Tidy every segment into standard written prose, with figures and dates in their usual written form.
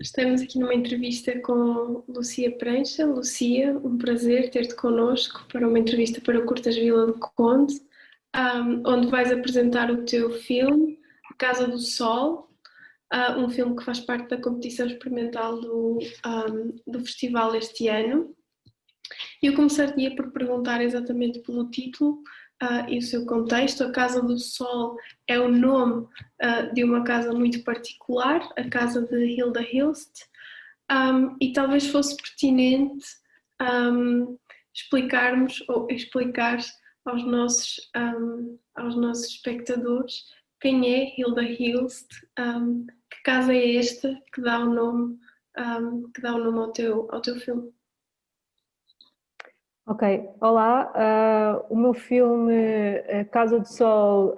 Estamos aqui numa entrevista com Lucia Prancha. Lucia, um prazer ter-te connosco para uma entrevista para o Curtas Vila do Conde, onde vais apresentar o teu filme, A Casa do Sol, um filme que faz parte da competição experimental do festival este ano. Eu começaria por perguntar exatamente pelo título e o seu contexto. A Casa do Sol é o nome de uma casa muito particular, a casa de Hilda Hilst, e talvez fosse pertinente explicarmos ou explicar aos nossos espectadores quem é Hilda Hilst, que casa é esta que dá o nome, ao teu filme. Ok, olá. O meu filme Casa do Sol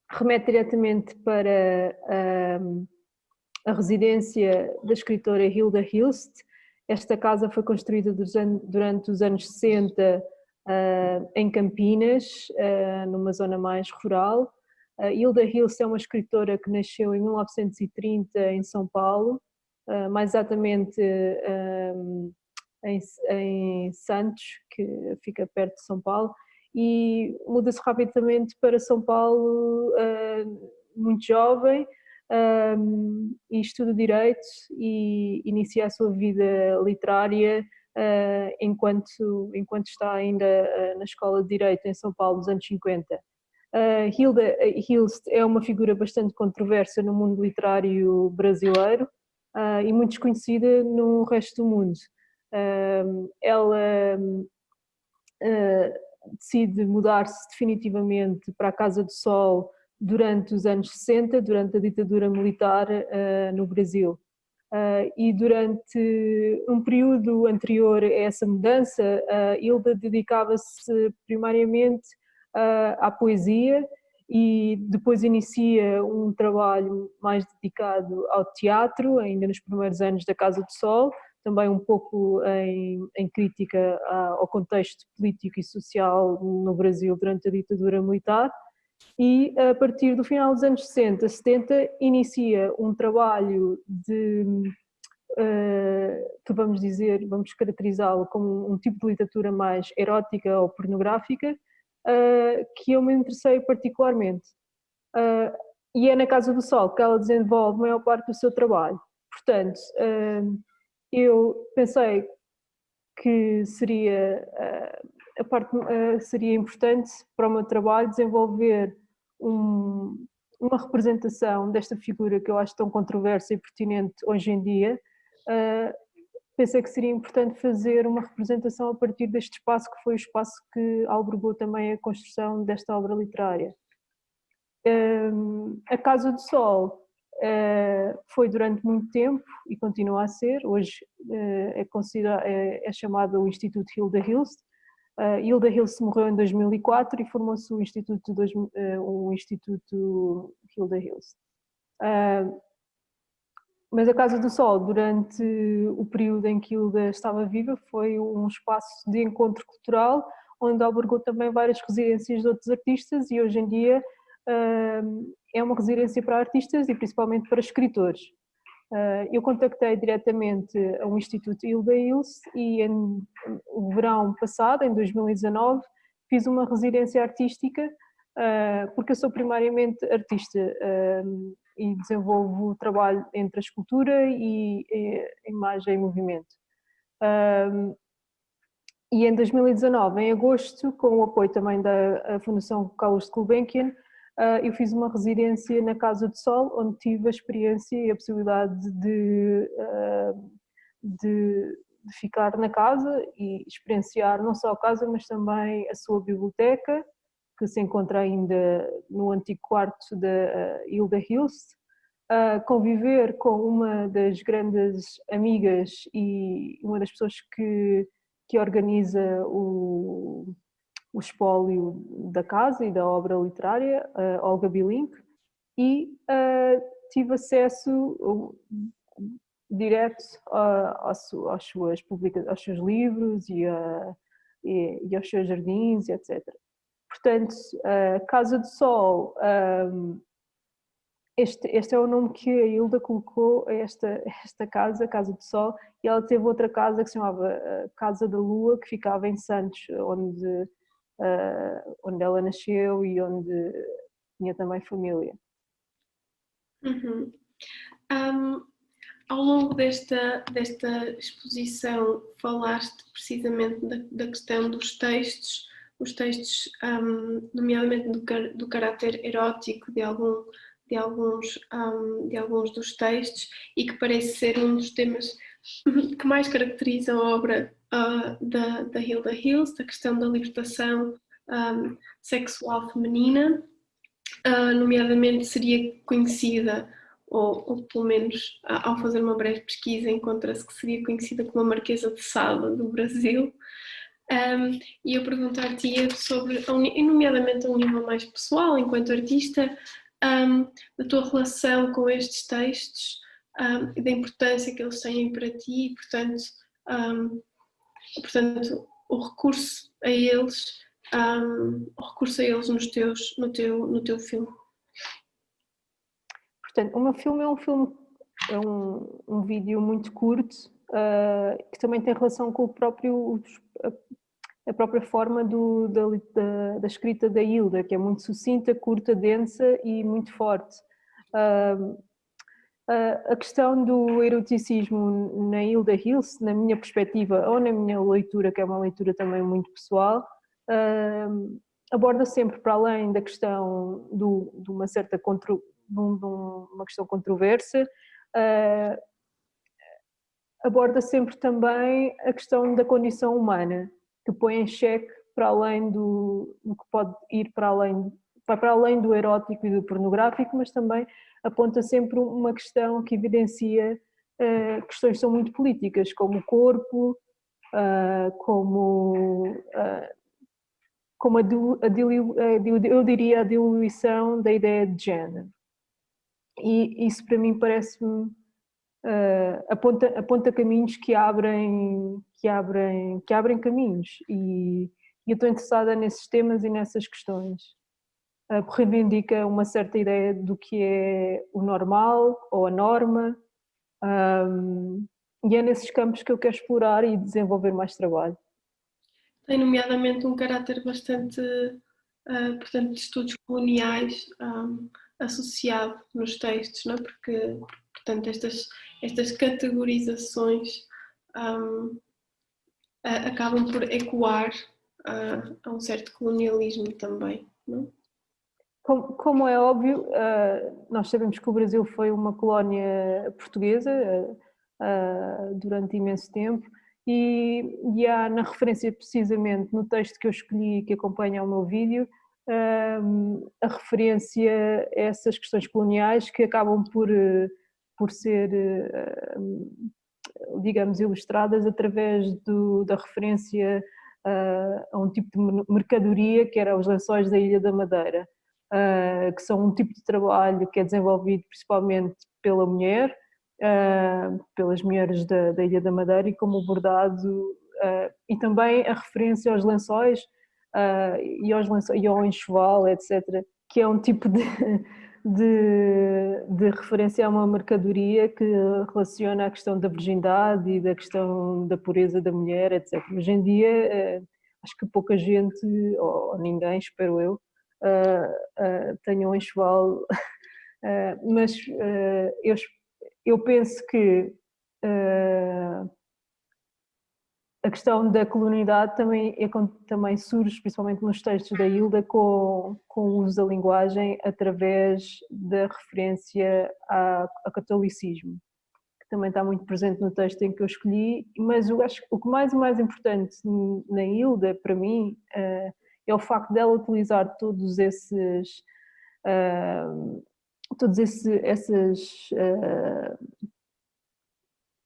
remete diretamente para a residência da escritora Hilda Hilst. Esta casa foi construída durante os anos 60 em Campinas, numa zona mais rural. Hilda Hilst é uma escritora que nasceu em 1930 em São Paulo, mais exatamente em Santos, que fica perto de São Paulo, e muda-se rapidamente para São Paulo muito jovem, e estuda Direito e inicia a sua vida literária enquanto está ainda na Escola de Direito em São Paulo nos anos 50. Hilda Hilst é uma figura bastante controversa no mundo literário brasileiro e muito desconhecida no resto do mundo. Ela decide mudar-se definitivamente para a Casa do Sol durante os anos 60, durante a ditadura militar no Brasil. E durante um período anterior a essa mudança, Hilda dedicava-se primariamente à poesia e depois inicia um trabalho mais dedicado ao teatro, ainda nos primeiros anos da Casa do Sol, também um pouco em crítica ao contexto político e social no Brasil durante a ditadura militar. E a partir do final dos anos 60, 70, inicia um trabalho que vamos caracterizá-lo como um tipo de literatura mais erótica ou pornográfica, que eu me interessei particularmente. E é na Casa do Sol que ela desenvolve a maior parte do seu trabalho. Portanto, eu pensei que seria importante para o meu trabalho desenvolver uma representação desta figura que eu acho tão controversa e pertinente hoje em dia. Pensei que seria importante fazer uma representação a partir deste espaço, que foi o espaço que albergou também a construção desta obra literária. A Casa do Sol foi durante muito tempo e continua a ser, hoje é chamado o Instituto Hilda Hilst. Hilda Hilst morreu em 2004 e formou-se o Instituto Hilda Hilst. Mas a Casa do Sol, durante o período em que Hilda estava viva, foi um espaço de encontro cultural, onde albergou também várias residências de outros artistas, e hoje em dia é uma residência para artistas e principalmente para escritores. Eu contactei diretamente ao Instituto Hilda Hilst e no verão passado, em 2019, fiz uma residência artística, porque eu sou primariamente artista e desenvolvo trabalho entre a escultura e a imagem em movimento. E em 2019, em agosto, com o apoio também da Fundação Carlos Gulbenkian, eu fiz uma residência na Casa do Sol, onde tive a experiência e a possibilidade de ficar na casa e experienciar não só a casa, mas também a sua biblioteca, que se encontra ainda no antigo quarto da Hilda Hilst, conviver com uma das grandes amigas e uma das pessoas que organiza o espólio da casa e da obra literária, Olga Bilink, e tive acesso direto aos seus livros e aos seus jardins, etc. Portanto, a Casa do Sol este é o nome que a Hilda colocou a esta casa, Casa do Sol, e ela teve outra casa que se chamava Casa da Lua, que ficava em Santos, onde ela nasceu e onde tinha também família. Uhum. Um, Ao longo desta exposição falaste precisamente da questão dos textos, os textos, nomeadamente do caráter erótico de alguns dos textos, e que parece ser um dos temas que mais caracteriza a obra da Hilda Hills, da questão da libertação sexual feminina. Nomeadamente seria conhecida, ou pelo menos ao fazer uma breve pesquisa encontra-se que seria conhecida como a Marquesa de Sade do Brasil. E eu perguntar-te sobre, nomeadamente a um nível mais pessoal, enquanto artista, da tua relação com estes textos, e da importância que eles têm para ti, e portanto o recurso a eles, no teu filme. Portanto, o meu filme é um vídeo muito curto, que também tem relação com a própria forma da escrita da Hilda, que é muito sucinta, curta, densa e muito forte. A questão do eroticismo na Hilda Hills, na minha perspectiva ou na minha leitura, que é uma leitura também muito pessoal, aborda sempre, para além da questão de uma certa de uma questão controversa, aborda sempre também a questão da condição humana, que põe em xeque, para além do que pode ir vai para além do erótico e do pornográfico, mas também aponta sempre uma questão que evidencia questões que são muito políticas, como o corpo, como eu diria a diluição da ideia de género. E isso para mim parece-me aponta caminhos que abrem caminhos, e eu estou interessada nesses temas e nessas questões. Reivindica uma certa ideia do que é o normal ou a norma, e é nesses campos que eu quero explorar e desenvolver mais trabalho. Tem nomeadamente um caráter bastante, portanto, de estudos coloniais associado nos textos, não é? Porque, portanto, estas categorizações acabam por ecoar a um certo colonialismo também, não? Como é óbvio, nós sabemos que o Brasil foi uma colónia portuguesa durante imenso tempo, e há na referência, precisamente no texto que eu escolhi, que acompanha o meu vídeo, a referência a essas questões coloniais que acabam por ser, digamos, ilustradas através da referência a um tipo de mercadoria que era os lençóis da Ilha da Madeira. Que são um tipo de trabalho que é desenvolvido principalmente pela mulher, pelas mulheres da Ilha da Madeira, e como bordado, e também a referência aos lençóis, e ao enxoval, etc., que é um tipo de referência a uma mercadoria que relaciona a questão da virgindade e da questão da pureza da mulher, etc. Hoje em dia, acho que pouca gente, ou ninguém, espero eu, tenham um enxoval, mas eu penso que a questão da colonialidade também surge, principalmente nos textos da Hilda, com o uso da linguagem através da referência ao catolicismo, que também está muito presente no texto em que eu escolhi. Mas eu acho que o que mais importante na Hilda, para mim, é o facto dela utilizar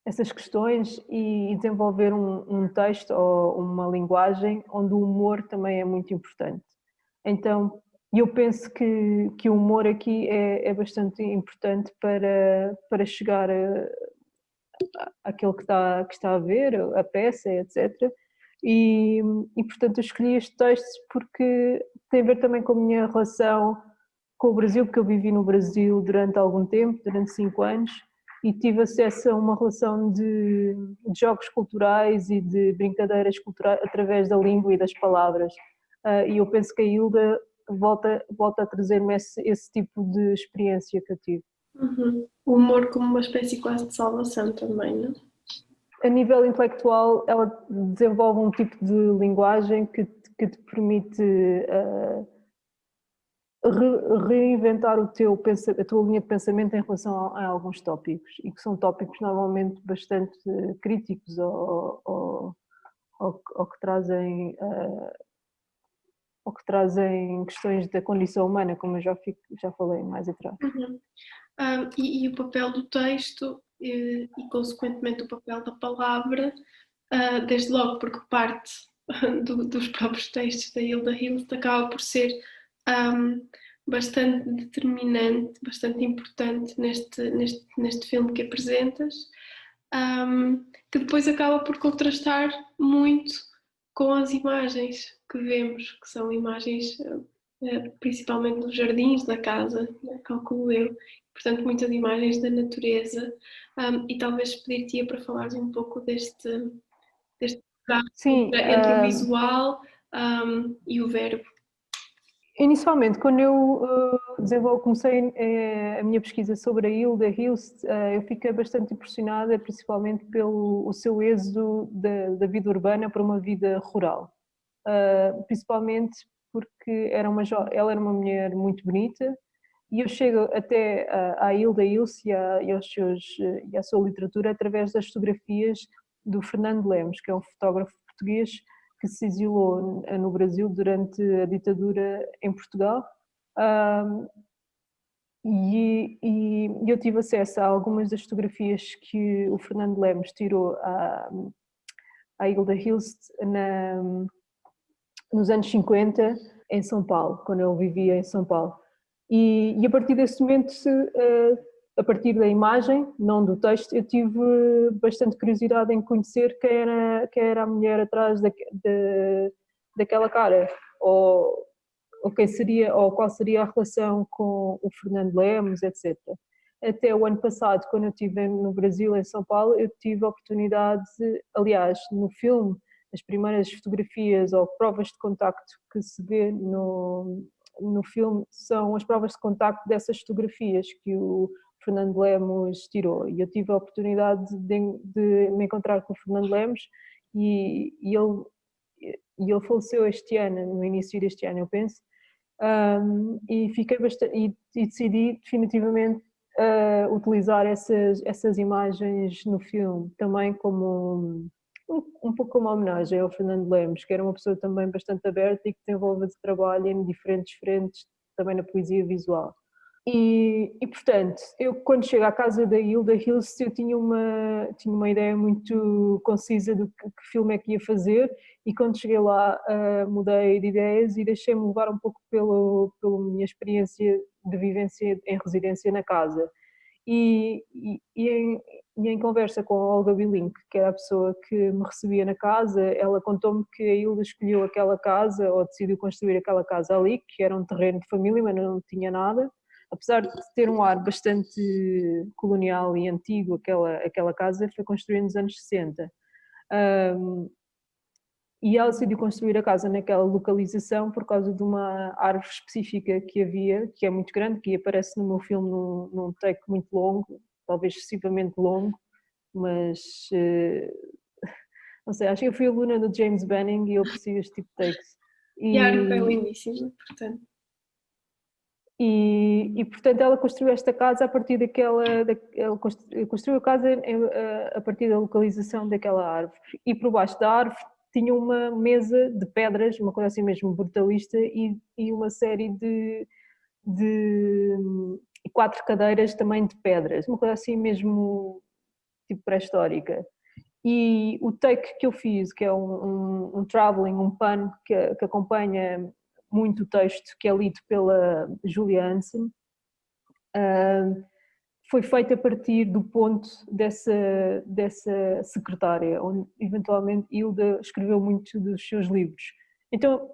essas questões e desenvolver um texto ou uma linguagem onde o humor também é muito importante. Então, eu penso que o humor aqui é bastante importante para chegar àquele que está a ver, a peça, etc. Portanto, eu escolhi este texto porque tem a ver também com a minha relação com o Brasil, porque eu vivi no Brasil durante algum tempo, durante 5 anos, e tive acesso a uma relação de jogos culturais e de brincadeiras culturais através da língua e das palavras. E eu penso que a Hilda volta a trazer-me esse tipo de experiência que eu tive. Uhum. O humor como uma espécie quase de salvação também, não? A nível intelectual, ela desenvolve um tipo de linguagem que te permite reinventar a tua linha de pensamento em relação a alguns tópicos, e que são tópicos normalmente bastante críticos ou que trazem questões da condição humana, como eu já falei mais atrás. Uhum. E o papel do texto e consequentemente o papel da palavra, desde logo porque parte dos próprios textos da Hilda Hilst, acaba por ser bastante determinante, bastante importante neste filme que apresentas, que depois acaba por contrastar muito com as imagens que vemos, que são imagens principalmente dos jardins da casa, né, calculo eu, portanto muitas imagens da natureza, e talvez pedir-te para falares um pouco deste Sim, entre o visual e o verbo. inicialmente, quando eu comecei a minha pesquisa sobre a Hilda Hilst, eu fiquei bastante impressionada, principalmente pelo o seu êxodo da vida urbana para uma vida rural. Principalmente porque ela era uma mulher muito bonita, e eu chego até à Hilda Hilst e à sua literatura através das fotografias do Fernando Lemos, que é um fotógrafo português que se exilou no Brasil durante a ditadura em Portugal. E eu tive acesso a algumas das fotografias que o Fernando Lemos tirou à Hilda Hilst nos anos 50 em São Paulo, quando eu vivia em São Paulo. E a partir desse momento, a partir da imagem, não do texto, eu tive bastante curiosidade em conhecer quem era a mulher atrás daquela cara, ou qual seria a relação com o Fernando Lemos, etc. Até o ano passado, quando eu estive no Brasil, em São Paulo, eu tive a oportunidade, aliás, no filme, as primeiras fotografias ou provas de contacto que se vê no filme são as provas de contacto dessas fotografias que o Fernando Lemos tirou. E eu tive a oportunidade de me encontrar com o Fernando Lemos e ele faleceu este ano, no início deste ano, eu penso, e fiquei bastante, e decidi definitivamente utilizar essas imagens no filme, também como um pouco como uma homenagem ao Fernando Lemos, que era uma pessoa também bastante aberta e que desenvolve esse trabalho em diferentes frentes, também na poesia visual. E portanto, eu quando chego à casa da Hilda Hilst, eu tinha uma ideia muito concisa do que filme é que ia fazer, e quando cheguei lá mudei de ideias e deixei-me levar um pouco pela minha experiência de vivência em residência na casa. E em conversa com a Olga Bilink, que era a pessoa que me recebia na casa, ela contou-me que a Hilda escolheu aquela casa, ou decidiu construir aquela casa ali, que era um terreno de família, mas não tinha nada. Apesar de ter um ar bastante colonial e antigo, aquela casa foi construída nos anos 60. E ela decidiu construir a casa naquela localização por causa de uma árvore específica que havia, que é muito grande, que aparece no meu filme num take muito longo, talvez excessivamente longo, mas não sei, acho que eu fui aluna do James Banning e eu aprecio este tipo de takes. E a árvore é lindíssima, portanto. E portanto ela construiu esta casa a partir ela construiu a casa a partir da localização daquela árvore, e por baixo da árvore tinha uma mesa de pedras, uma coisa assim mesmo brutalista, e uma série de 4 cadeiras também de pedras, uma coisa assim mesmo tipo pré-histórica. E o take que eu fiz, que é um travelling, um pano que acompanha muito o texto, que é lido pela Julia Hansen, foi feito a partir do ponto dessa secretária, onde eventualmente Hilda escreveu muitos dos seus livros. Então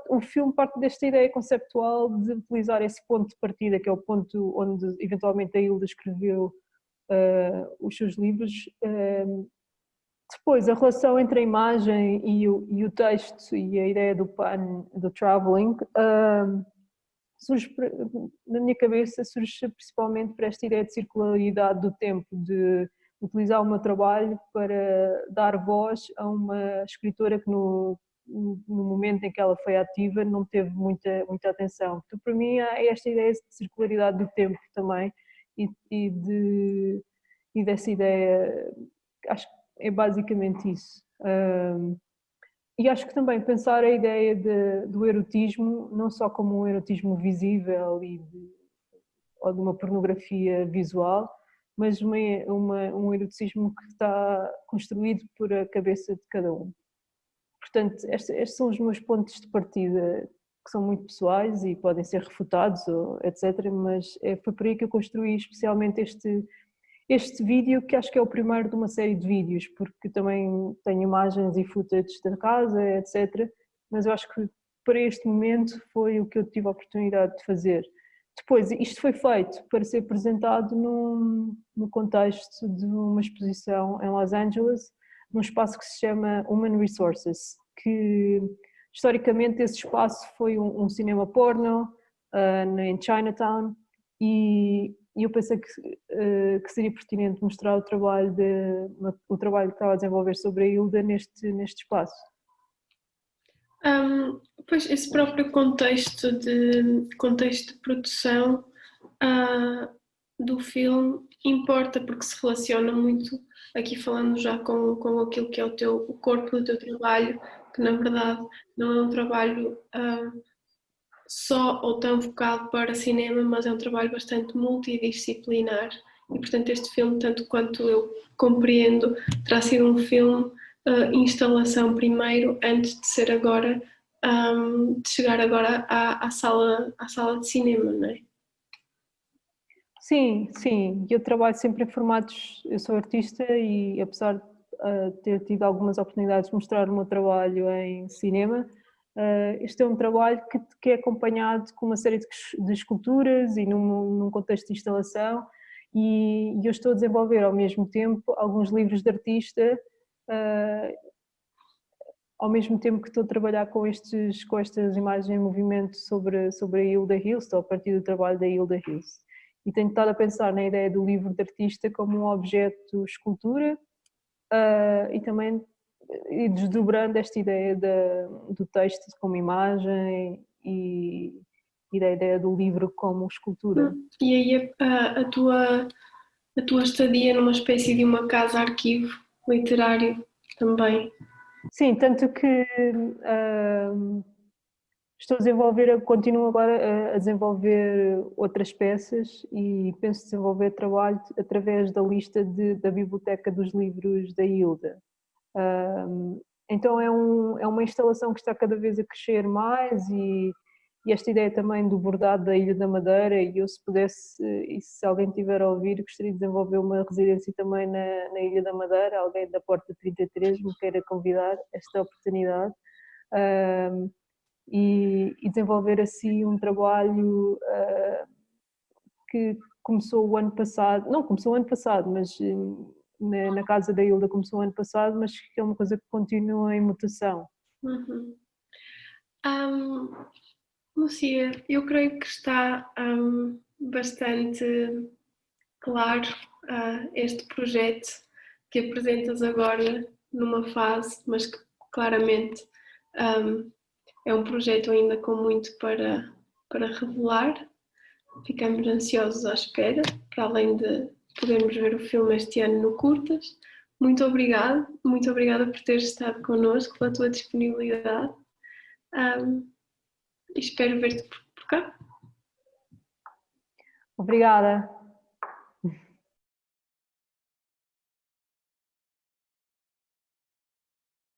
o filme parte desta ideia conceptual de utilizar esse ponto de partida, que é o ponto onde eventualmente a Hilda escreveu os seus livros. Depois, a relação entre a imagem e o texto e a ideia do pan, do travelling, surge, na minha cabeça, surge principalmente para esta ideia de circularidade do tempo, de utilizar o meu trabalho para dar voz a uma escritora que no momento em que ela foi ativa não teve muita atenção. Então, para mim, é esta ideia de circularidade do tempo também e dessa ideia, acho que é basicamente isso. E acho que também pensar a ideia do erotismo, não só como um erotismo visível ou de uma pornografia visual, mas um eroticismo que está construído por a cabeça de cada um. Portanto, estes são os meus pontos de partida, que são muito pessoais e podem ser refutados, etc. Mas foi por aí que eu construí especialmente este vídeo, que acho que é o primeiro de uma série de vídeos, porque também tenho imagens e footage da casa, etc. Mas eu acho que para este momento foi o que eu tive a oportunidade de fazer. Depois, isto foi feito para ser apresentado no contexto de uma exposição em Los Angeles, num espaço que se chama Human Resources, que historicamente esse espaço foi um cinema porno em Chinatown, e eu pensei que seria pertinente mostrar o trabalho que estava a desenvolver sobre a Hilda neste espaço. Pois esse próprio contexto de produção do filme importa, porque se relaciona muito, aqui falando já com aquilo que é o corpo do teu trabalho, que na verdade não é um trabalho só ou tão focado para cinema, mas é um trabalho bastante multidisciplinar e portanto este filme, tanto quanto eu compreendo, terá sido um filme instalação primeiro, antes de ser agora de chegar agora à sala de cinema, não é? Sim, sim, eu trabalho sempre em formatos, eu sou artista e apesar de ter tido algumas oportunidades de mostrar o meu trabalho em cinema, este é um trabalho que é acompanhado com uma série de esculturas e num contexto de instalação, e eu estou a desenvolver ao mesmo tempo alguns livros de artista, ao mesmo tempo que estou a trabalhar com estas imagens em movimento sobre a Hilda Hills, estou a partir do trabalho da Hilda Hills. E tenho estado a pensar na ideia do livro de artista como um objeto escultura e também desdobrando esta ideia do texto como imagem e da ideia do livro como escultura. E aí a tua estadia numa espécie de uma casa-arquivo literário também. Sim, tanto que estou a desenvolver, continuo agora a desenvolver outras peças e penso desenvolver trabalho através da lista da biblioteca dos livros da Hilda. Então é uma instalação que está cada vez a crescer mais e esta ideia também do bordado da Ilha da Madeira, e eu se pudesse, e se alguém tiver a ouvir, gostaria de desenvolver uma residência também na Ilha da Madeira, alguém da Porta 33 me queira convidar esta oportunidade. E desenvolver assim um trabalho que começou o ano passado, não começou o ano passado, mas na casa da Hilda começou o ano passado, mas que é uma coisa que continua em mutação. Uhum. Lúcia, eu creio que está bastante claro este projeto que apresentas agora numa fase, mas que claramente é um projeto ainda com muito para revelar. Ficamos ansiosos à espera, para além de podermos ver o filme este ano no Curtas. Muito obrigada por teres estado connosco, pela tua disponibilidade. E espero ver-te por cá. Obrigada.